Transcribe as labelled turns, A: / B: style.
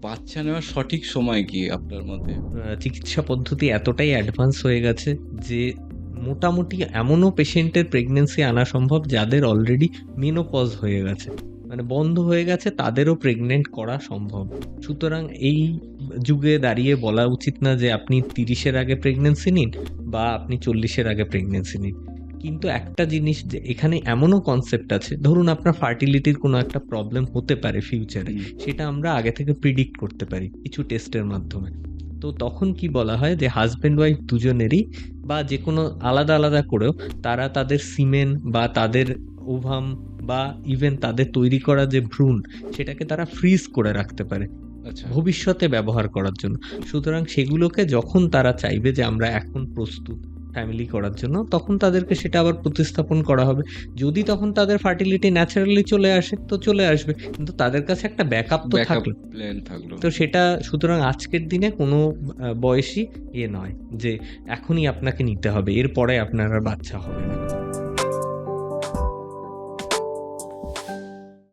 A: বাচ্চা নেওয়ার সঠিক সময় কি আপনার মতে?
B: চিকিৎসা পদ্ধতি এতটাই অ্যাডভান্স হয়ে গেছে যে মোটামুটি এমনও পেশেন্টের প্রেগনেন্সি আনা সম্ভব যাদের অলরেডি মেনোপজ হয়ে গেছে, মানে বন্ধ হয়ে গেছে, তাদেরও প্রেগনেন্ট করা সম্ভব। সুতরাং এই যুগে দাঁড়িয়ে বলা উচিত না যে আপনি 30-এর আগে প্রেগনেন্সি নিন বা আপনি 40-এর আগে প্রেগনেন্সি নিন। কিন্তু একটা জিনিস, যে এখানে এমনও কনসেপ্ট আছে, ধরুন আপনার ফার্টিলিটির কোনো একটা প্রবলেম হতে পারে ফিউচারে,
A: হুম,
B: সেটা আমরা আগে থেকে প্রিডিক্ট করতে পারি কিছু টেস্টের মাধ্যমে। তো তখন কি বলা হয় যে হাজব্যান্ড ওয়াইফ দুজনেরই বা যে কোনো আলাদা আলাদা করেও তারা তাদের সিমেন বা তাদের ওভাম বা ইভেন তাদের তৈরি করা যে ভ্রূণ, সেটাকে তারা ফ্রিজ করে রাখতে পারে
A: আচ্ছা।
B: ভবিষ্যতে ব্যবহার করার জন্য। সুতরাং সেগুলোকে যখন তারা চাইবে যে আমরা এখন প্রস্তুত ফ্যামিলি করার জন্য, তখন তাদেরকে সেটা আবার প্রতিস্থাপন করা হবে। যদি তখন তাদের ফার্টিলিটি ন্যাচারালি চলে আসে তো চলে আসবে, কিন্তু তাদের কাছে একটা ব্যাকআপ তো
A: ব্যাকআপ
B: থাকলো।
A: প্ল্যান থাকলো।
B: তো সেটা, সুতরাং আজকের দিনে কোনো বয়সী নয় যে এখনই আপনাকে নিতে হবে, এরপরে আপনার আর বাচ্চা হবে না।